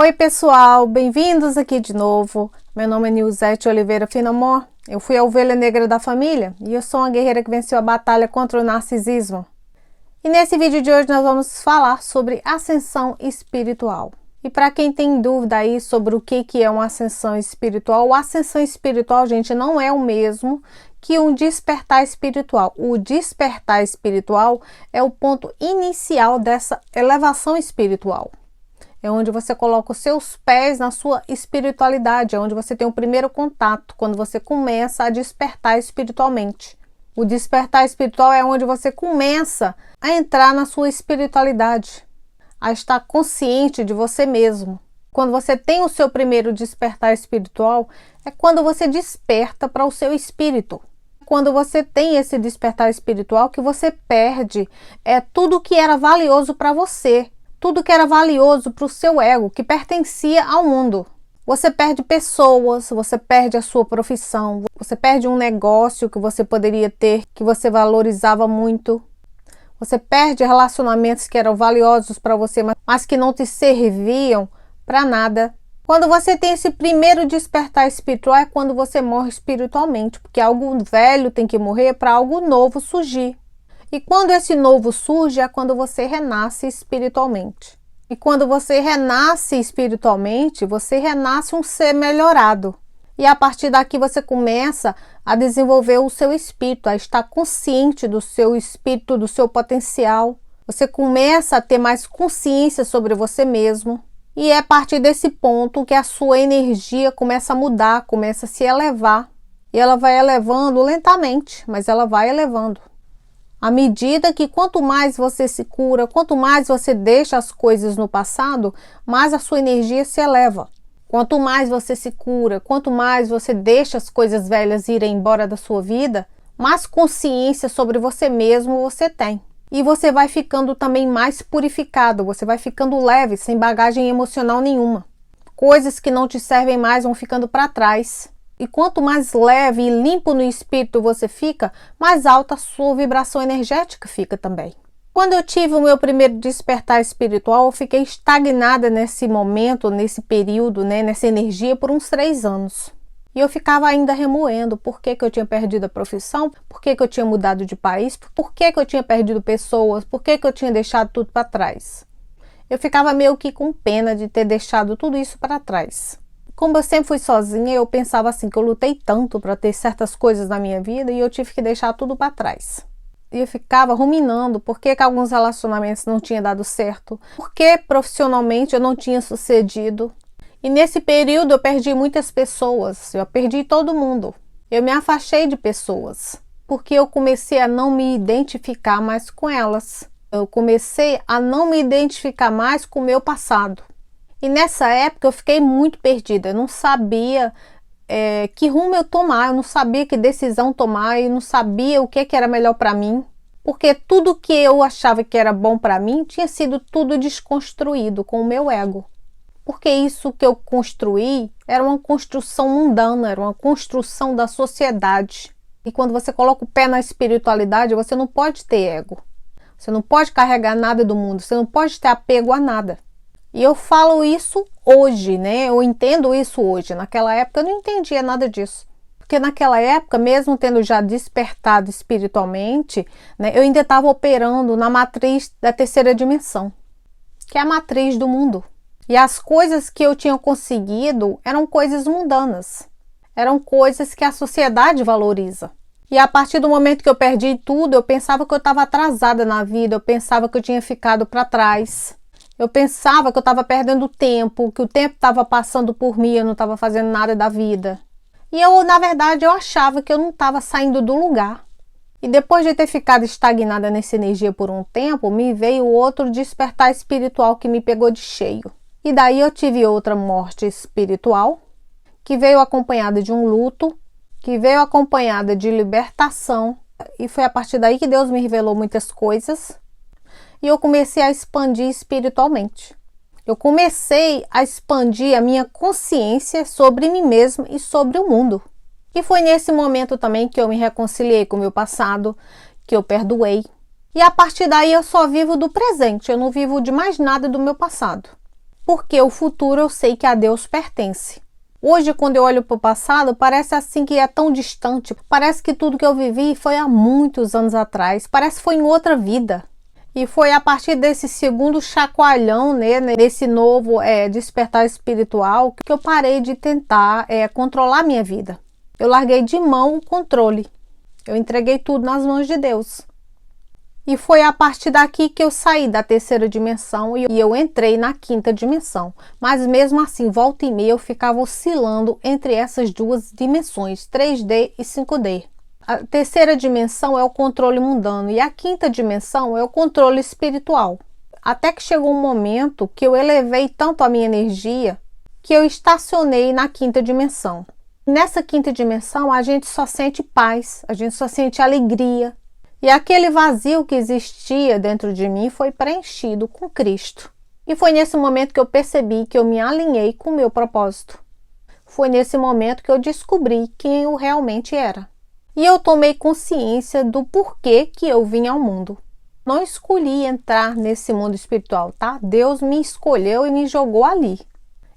Oi pessoal, bem-vindos aqui de novo. Meu nome é Nilzete Oliveira Finamor. Eu fui a ovelha negra da família e eu sou uma guerreira que venceu a batalha contra o narcisismo. E nesse vídeo de hoje nós vamos falar sobre ascensão espiritual. E para quem tem dúvida aí sobre o que é uma ascensão espiritual, a ascensão espiritual, gente, não é o mesmo que um despertar espiritual. O despertar espiritual é o ponto inicial dessa elevação espiritual. É onde você coloca os seus pés na sua espiritualidade, é onde você tem o primeiro contato, quando você começa a despertar espiritualmente. O despertar espiritual é onde você começa a entrar na sua espiritualidade, a estar consciente de você mesmo. Quando você tem o seu primeiro despertar espiritual, é quando você desperta para o seu espírito. Quando você tem esse despertar espiritual, que você perde tudo que era valioso para você. Tudo que era valioso para o seu ego, que pertencia ao mundo. Você perde pessoas, você perde a sua profissão, você perde um negócio que você poderia ter, que você valorizava muito. Você perde relacionamentos que eram valiosos para você, mas que não te serviam para nada. Quando você tem esse primeiro despertar espiritual, é quando você morre espiritualmente, porque algo velho tem que morrer para algo novo surgir. E quando esse novo surge, é quando você renasce espiritualmente. E quando você renasce espiritualmente, você renasce um ser melhorado. E a partir daqui você começa a desenvolver o seu espírito, a estar consciente do seu espírito, do seu potencial. Você começa a ter mais consciência sobre você mesmo. E é a partir desse ponto que a sua energia começa a mudar, começa a se elevar. E ela vai elevando lentamente, mas ela vai elevando. À medida que quanto mais você se cura, quanto mais você deixa as coisas no passado, mais a sua energia se eleva. Quanto mais você se cura, quanto mais você deixa as coisas velhas irem embora da sua vida, mais consciência sobre você mesmo você tem. E você vai ficando também mais purificado, você vai ficando leve, sem bagagem emocional nenhuma. Coisas que não te servem mais vão ficando para trás. E quanto mais leve e limpo no espírito você fica, mais alta a sua vibração energética fica também. Quando eu tive o meu primeiro despertar espiritual, eu fiquei estagnada nesse momento, nesse período, nessa energia por uns 3 anos. E eu ficava ainda remoendo por que eu tinha perdido a profissão, por que eu tinha mudado de país, por que eu tinha perdido pessoas, por que eu tinha deixado tudo para trás. Eu ficava meio que com pena de ter deixado tudo isso para trás. Como eu sempre fui sozinha, eu pensava assim, que eu lutei tanto para ter certas coisas na minha vida e eu tive que deixar tudo para trás. E eu ficava ruminando por que alguns relacionamentos não tinham dado certo, por que profissionalmente eu não tinha sucedido. E nesse período eu perdi muitas pessoas, eu perdi todo mundo. Eu me afastei de pessoas, porque eu comecei a não me identificar mais com elas. Eu comecei a não me identificar mais com o meu passado. E nessa época eu fiquei muito perdida, eu não sabia que rumo eu tomar, eu não sabia que decisão tomar, eu não sabia o que era melhor para mim, porque tudo que eu achava que era bom para mim tinha sido tudo desconstruído com o meu ego. Porque isso que eu construí era uma construção mundana, era uma construção da sociedade. E quando você coloca o pé na espiritualidade, você não pode ter ego, você não pode carregar nada do mundo, você não pode ter apego a nada. E eu falo isso hoje, eu entendo isso hoje. Naquela época eu não entendia nada disso. Porque naquela época, mesmo tendo já despertado espiritualmente, eu ainda estava operando na matriz da terceira dimensão, que é a matriz do mundo. E as coisas que eu tinha conseguido eram coisas mundanas. Eram coisas que a sociedade valoriza. E a partir do momento que eu perdi tudo, eu pensava que eu estava atrasada na vida, eu pensava que eu tinha ficado para trás. Eu pensava que eu estava perdendo tempo, que o tempo estava passando por mim, eu não estava fazendo nada da vida. E eu, na verdade, eu achava que eu não estava saindo do lugar. E depois de ter ficado estagnada nessa energia por um tempo, me veio outro despertar espiritual que me pegou de cheio. E daí eu tive outra morte espiritual, que veio acompanhada de um luto, que veio acompanhada de libertação. E foi a partir daí que Deus me revelou muitas coisas. E eu comecei a expandir espiritualmente. Eu comecei a expandir a minha consciência sobre mim mesma e sobre o mundo. E foi nesse momento também que eu me reconciliei com o meu passado, que eu perdoei. E a partir daí eu só vivo do presente, eu não vivo de mais nada do meu passado. porque o futuro eu sei que a Deus pertence. Hoje, quando eu olho para o passado, parece assim que é tão distante. Parece que tudo que eu vivi foi há muitos anos atrás. Parece que foi em outra vida. E foi a partir desse segundo chacoalhão, né, nesse novo despertar espiritual, que eu parei de tentar controlar minha vida. Eu larguei de mão o controle. Eu entreguei tudo nas mãos de Deus. E foi a partir daqui que eu saí da terceira dimensão e eu entrei na quinta dimensão. Mas mesmo assim, volta e meia, eu ficava oscilando entre essas duas dimensões, 3D e 5D. A terceira dimensão é o controle mundano e a quinta dimensão é o controle espiritual. Até que chegou um momento que eu elevei tanto a minha energia que eu estacionei na quinta dimensão. Nessa quinta dimensão, a gente só sente paz, a gente só sente alegria. E aquele vazio que existia dentro de mim foi preenchido com Cristo. E foi nesse momento que eu percebi que eu me alinhei com o meu propósito. Foi nesse momento que eu descobri quem eu realmente era. E eu tomei consciência do porquê que eu vim ao mundo. Não escolhi entrar nesse mundo espiritual, tá? Deus me escolheu e me jogou ali.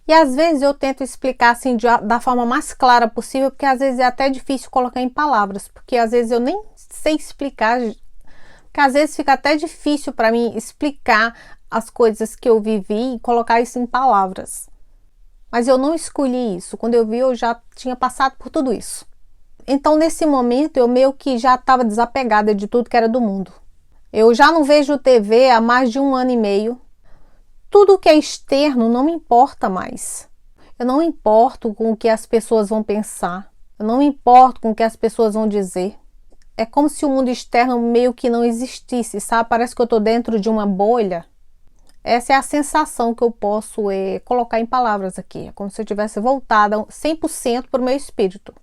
E às vezes eu tento explicar assim da forma mais clara possível, porque às vezes é até difícil colocar em palavras, porque às vezes eu nem sei explicar, porque às vezes fica até difícil para mim explicar as coisas que eu vivi e colocar isso em palavras. Mas eu não escolhi isso. Quando eu vi, eu já tinha passado por tudo isso. Então, nesse momento, eu meio que já estava desapegada de tudo que era do mundo. Eu já não vejo TV há mais de 1 ano e meio. Tudo que é externo não me importa mais. Eu não me importo com o que as pessoas vão pensar. Eu não me importo com o que as pessoas vão dizer. É como se o mundo externo meio que não existisse, sabe? Parece que eu estou dentro de uma bolha. Essa é a sensação que eu posso colocar em palavras aqui. É como se eu tivesse voltado 100% para o meu espírito.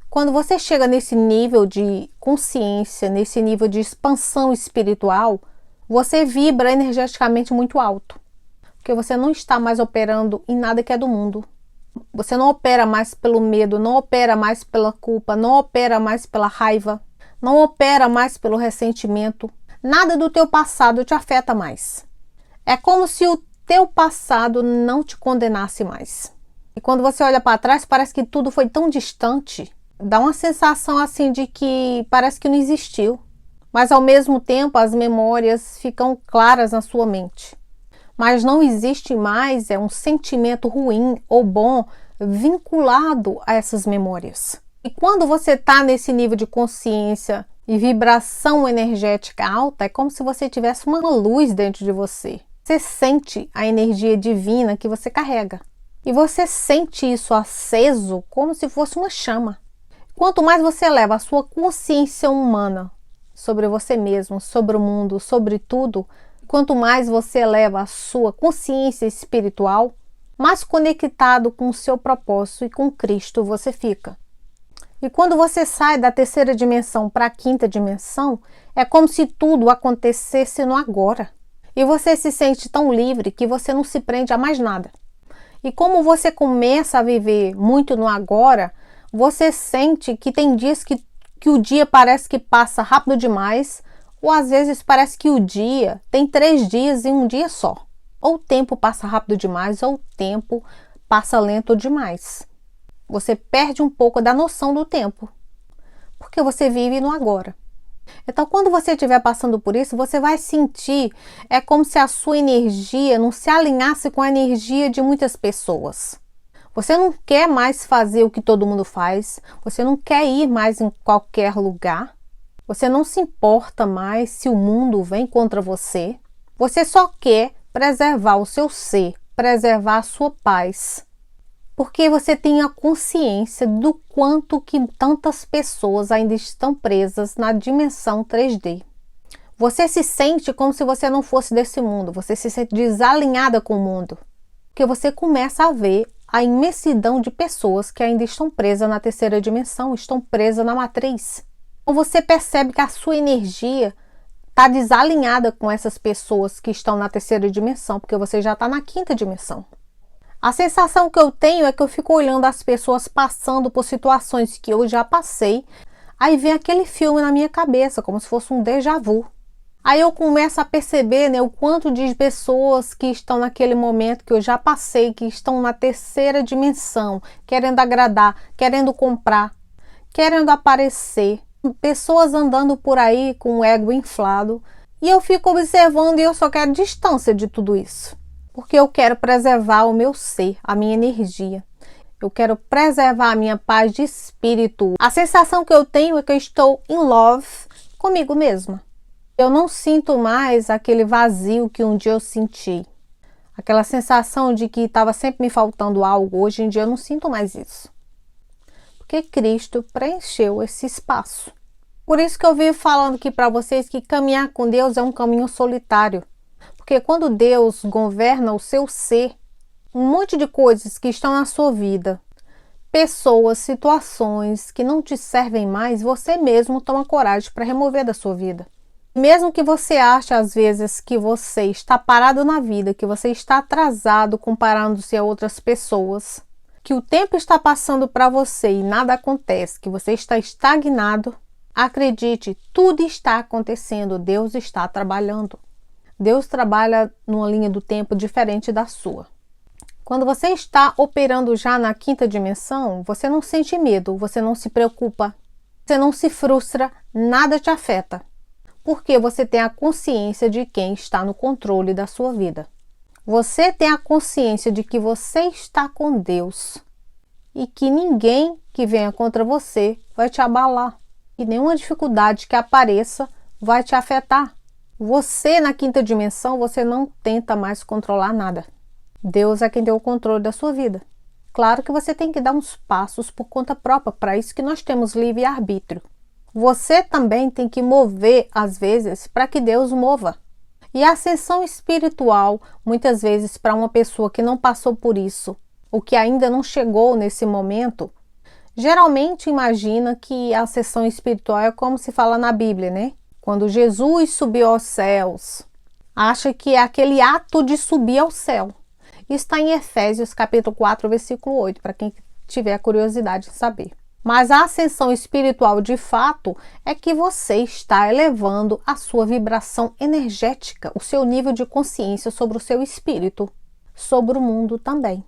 Quando você chega nesse nível de consciência, nesse nível de expansão espiritual, você vibra energeticamente muito alto. Porque você não está mais operando em nada que é do mundo. Você não opera mais pelo medo, não opera mais pela culpa, não opera mais pela raiva, não opera mais pelo ressentimento. Nada do teu passado te afeta mais. É como se o teu passado não te condenasse mais. E quando você olha para trás, parece que tudo foi tão distante. Dá uma sensação assim de que parece que não existiu. Mas ao mesmo tempo as memórias ficam claras na sua mente. Mas não existe mais um sentimento ruim ou bom vinculado a essas memórias. E quando você está nesse nível de consciência e vibração energética alta, é como se você tivesse uma luz dentro de você. Você sente a energia divina que você carrega. E você sente isso aceso como se fosse uma chama. Quanto mais você eleva a sua consciência humana sobre você mesmo, sobre o mundo, sobre tudo, quanto mais você eleva a sua consciência espiritual, mais conectado com o seu propósito e com Cristo você fica. E quando você sai da terceira dimensão para a quinta dimensão, é como se tudo acontecesse no agora. E você se sente tão livre que você não se prende a mais nada. E como você começa a viver muito no agora, você sente que tem dias que o dia parece que passa rápido demais, ou às vezes parece que o dia tem 3 dias em um dia só. Ou o tempo passa rápido demais, ou o tempo passa lento demais. Você perde um pouco da noção do tempo, porque você vive no agora. Então, quando você estiver passando por isso, você vai sentir, é como se a sua energia não se alinhasse com a energia de muitas pessoas. Você não quer mais fazer o que todo mundo faz, você não quer ir mais em qualquer lugar, você não se importa mais se o mundo vem contra você, você só quer preservar o seu ser, preservar a sua paz, porque você tem a consciência do quanto que tantas pessoas ainda estão presas na dimensão 3D. Você se sente como se você não fosse desse mundo, você se sente desalinhada com o mundo, porque você começa a ver a imensidão de pessoas que ainda estão presas na terceira dimensão, estão presas na matriz. Então você percebe que a sua energia está desalinhada com essas pessoas que estão na terceira dimensão, porque você já está na quinta dimensão. A sensação que eu tenho é que eu fico olhando as pessoas passando por situações que eu já passei, aí vem aquele filme na minha cabeça, como se fosse um déjà vu. Aí eu começo a perceber, né, o quanto de pessoas que estão naquele momento que eu já passei, que estão na terceira dimensão, querendo agradar, querendo comprar, querendo aparecer. Pessoas andando por aí com o ego inflado. E eu fico observando e eu só quero distância de tudo isso. Porque eu quero preservar o meu ser, a minha energia. Eu quero preservar a minha paz de espírito. A sensação que eu tenho é que eu estou in love comigo mesma. Eu não sinto mais aquele vazio que um dia eu senti. Aquela sensação de que estava sempre me faltando algo. Hoje em dia eu não sinto mais isso. Porque Cristo preencheu esse espaço. Por isso que eu vivo falando aqui para vocês que caminhar com Deus é um caminho solitário. Porque quando Deus governa o seu ser, um monte de coisas que estão na sua vida, pessoas, situações que não te servem mais, você mesmo toma coragem para remover da sua vida. Mesmo que você ache às vezes que você está parado na vida, que você está atrasado comparando-se a outras pessoas, que o tempo está passando para você e nada acontece, que você está estagnado, acredite, tudo está acontecendo, Deus está trabalhando. Deus trabalha numa linha do tempo diferente da sua. Quando você está operando já na quinta dimensão, você não sente medo, você não se preocupa, você não se frustra, nada te afeta. Porque você tem a consciência de quem está no controle da sua vida. Você tem a consciência de que você está com Deus e que ninguém que venha contra você vai te abalar. E nenhuma dificuldade que apareça vai te afetar. Você, na quinta dimensão, você não tenta mais controlar nada. Deus é quem tem o controle da sua vida. Claro que você tem que dar uns passos por conta própria, para isso que nós temos livre-arbítrio. Você também tem que mover, às vezes, para que Deus mova. E a ascensão espiritual, muitas vezes, para uma pessoa que não passou por isso, ou que ainda não chegou nesse momento, geralmente imagina que a ascensão espiritual é como se fala na Bíblia, né? Quando Jesus subiu aos céus, acha que é aquele ato de subir ao céu. Isso está em Efésios capítulo 4, versículo 8, para quem tiver curiosidade de saber. Mas a ascensão espiritual, de fato, é que você está elevando a sua vibração energética, o seu nível de consciência sobre o seu espírito, sobre o mundo também.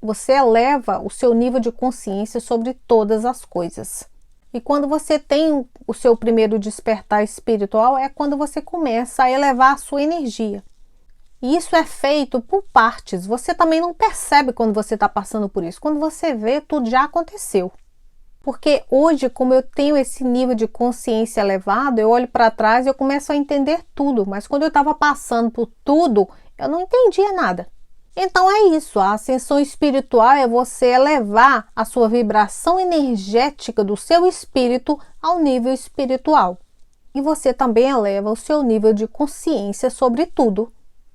Você eleva o seu nível de consciência sobre todas as coisas. E quando você tem o seu primeiro despertar espiritual, é quando você começa a elevar a sua energia. E isso é feito por partes. Você também não percebe quando você está passando por isso. Quando você vê, tudo já aconteceu. Porque hoje, como eu tenho esse nível de consciência elevado, eu olho para trás e eu começo a entender tudo. Mas quando eu estava passando por tudo, eu não entendia nada. Então é isso, a ascensão espiritual é você elevar a sua vibração energética do seu espírito ao nível espiritual. E você também eleva o seu nível de consciência sobre tudo.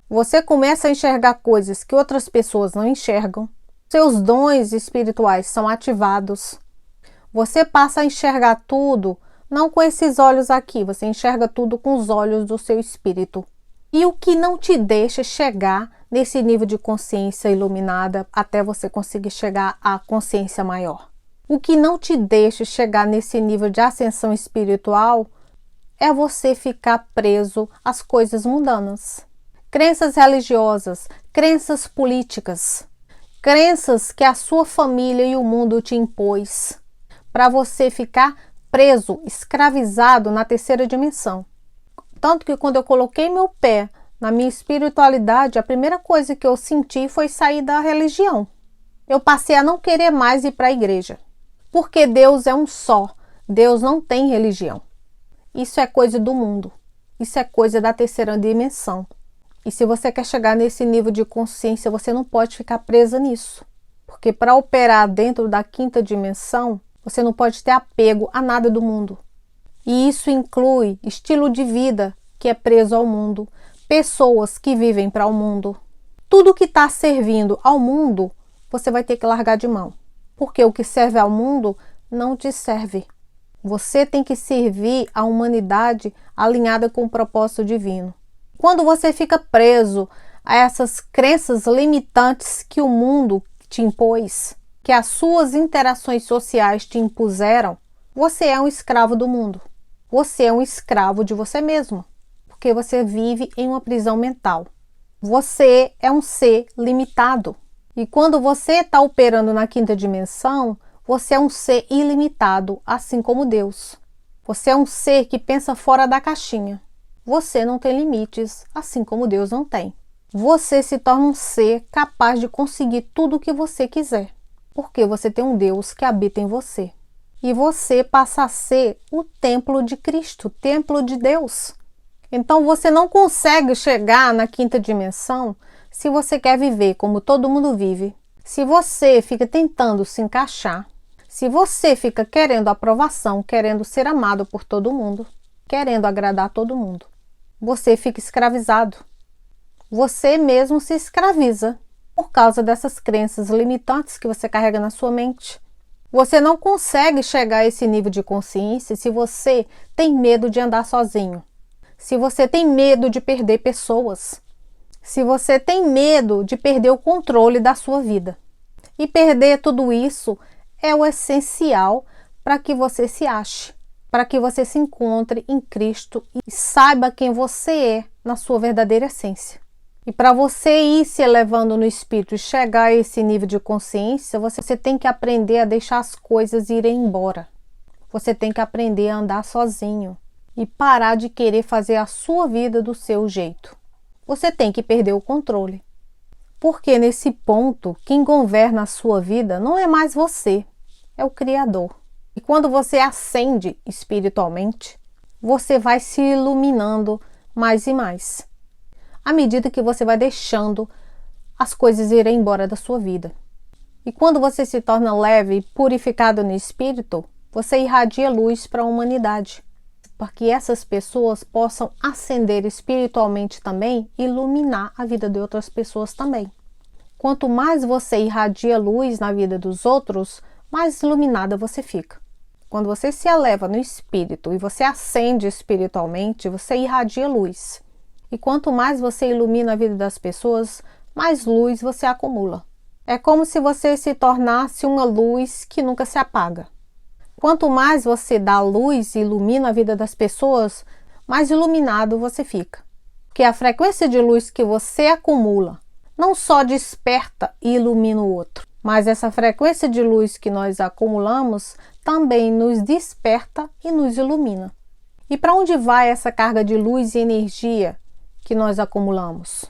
Você começa a enxergar coisas que outras pessoas não enxergam. Seus dons espirituais são ativados. Você passa a enxergar tudo, não com esses olhos aqui, você enxerga tudo com os olhos do seu espírito. E o que não te deixa chegar nesse nível de consciência iluminada até você conseguir chegar à consciência maior. O que não te deixa chegar nesse nível de ascensão espiritual é você ficar preso às coisas mundanas. Crenças religiosas, crenças políticas, crenças que a sua família e o mundo te impôs, para você ficar preso, escravizado na terceira dimensão. Tanto que quando eu coloquei meu pé na minha espiritualidade, a primeira coisa que eu senti foi sair da religião. Eu passei a não querer mais ir para a igreja. Porque Deus é um só. Deus não tem religião. Isso é coisa do mundo. Isso é coisa da terceira dimensão. E se você quer chegar nesse nível de consciência, você não pode ficar presa nisso. Porque para operar dentro da quinta dimensão, você não pode ter apego a nada do mundo. E isso inclui estilo de vida que é preso ao mundo, pessoas que vivem para o mundo. Tudo que está servindo ao mundo, você vai ter que largar de mão. Porque o que serve ao mundo não te serve. Você tem que servir a humanidade alinhada com o propósito divino. Quando você fica preso a essas crenças limitantes que o mundo te impôs, que as suas interações sociais te impuseram, você é um escravo do mundo. Você é um escravo de você mesmo. porque você vive em uma prisão mental. Você é um ser limitado. E quando você está operando na quinta dimensão, você é um ser ilimitado, assim como Deus. Você é um ser que pensa fora da caixinha. Você não tem limites, assim como Deus não tem. Você se torna um ser capaz de conseguir tudo o que você quiser, porque você tem um Deus que habita em você. E você passa a ser o templo de Cristo, o templo de Deus. Então você não consegue chegar na quinta dimensão se você quer viver como todo mundo vive. Se você fica tentando se encaixar, se você fica querendo aprovação, querendo ser amado por todo mundo, querendo agradar todo mundo, você fica escravizado. Você mesmo se escraviza por causa dessas crenças limitantes que você carrega na sua mente. Você não consegue chegar a esse nível de consciência se você tem medo de andar sozinho, se você tem medo de perder pessoas, se você tem medo de perder o controle da sua vida. E perder tudo isso é o essencial para que você se ache, para que você se encontre em Cristo e saiba quem você é na sua verdadeira essência. E para você ir se elevando no espírito e chegar a esse nível de consciência, você tem que aprender a deixar as coisas irem embora. Você tem que aprender a andar sozinho e parar de querer fazer a sua vida do seu jeito. Você tem que perder o controle. Porque nesse ponto, quem governa a sua vida não é mais você, é o Criador. E quando você ascende espiritualmente, você vai se iluminando mais e mais, à medida que você vai deixando as coisas irem embora da sua vida. E quando você se torna leve e purificado no espírito, você irradia luz para a humanidade, para que essas pessoas possam ascender espiritualmente também e iluminar a vida de outras pessoas também. Quanto mais você irradia luz na vida dos outros, mais iluminada você fica. Quando você se eleva no espírito e você ascende espiritualmente, você irradia luz. E quanto mais você ilumina a vida das pessoas, mais luz você acumula. É como se você se tornasse uma luz que nunca se apaga. Quanto mais você dá luz e ilumina a vida das pessoas, mais iluminado você fica. Porque a frequência de luz que você acumula não só desperta e ilumina o outro, mas essa frequência de luz que nós acumulamos também nos desperta e nos ilumina. E para onde vai essa carga de luz e energia que nós acumulamos?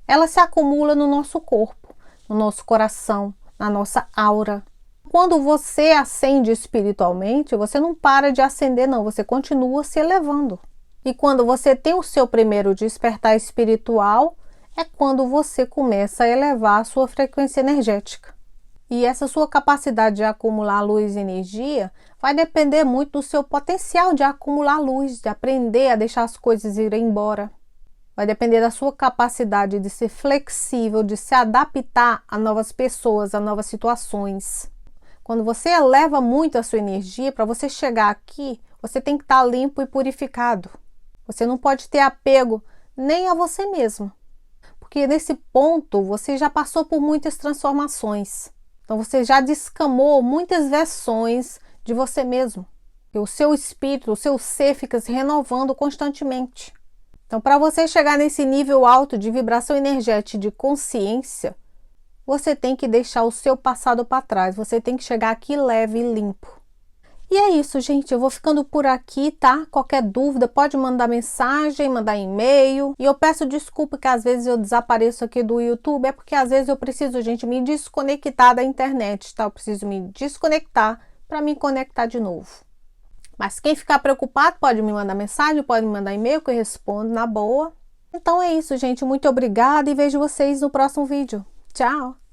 Ela se acumula no nosso corpo, no nosso coração, na nossa aura. Quando você ascende espiritualmente, você não para de ascender, não, você continua se elevando. E quando você tem o seu primeiro despertar espiritual, é quando você começa a elevar a sua frequência energética. E essa sua capacidade de acumular luz e energia vai depender muito do seu potencial de acumular luz, de aprender a deixar as coisas irem embora. Vai depender da sua capacidade de ser flexível, de se adaptar a novas pessoas, a novas situações. Quando você eleva muito a sua energia, para você chegar aqui, você tem que estar limpo e purificado. Você não pode ter apego nem a você mesmo. Porque nesse ponto você já passou por muitas transformações. Então você já descamou muitas versões de você mesmo. E o seu espírito, o seu ser fica se renovando constantemente. Então para você chegar nesse nível alto de vibração energética, de consciência, você tem que deixar o seu passado para trás. Você tem que chegar aqui leve e limpo. E é isso, gente. Eu vou ficando por aqui, tá? Qualquer dúvida, pode mandar mensagem, mandar e-mail. E eu peço desculpa que às vezes eu desapareço aqui do YouTube. É porque às vezes eu preciso, gente, me desconectar da internet, tá? Eu preciso me desconectar para me conectar de novo. Mas quem ficar preocupado pode me mandar mensagem, pode me mandar e-mail que eu respondo na boa. Então é isso, gente. Muito obrigada e vejo vocês no próximo vídeo. Tchau!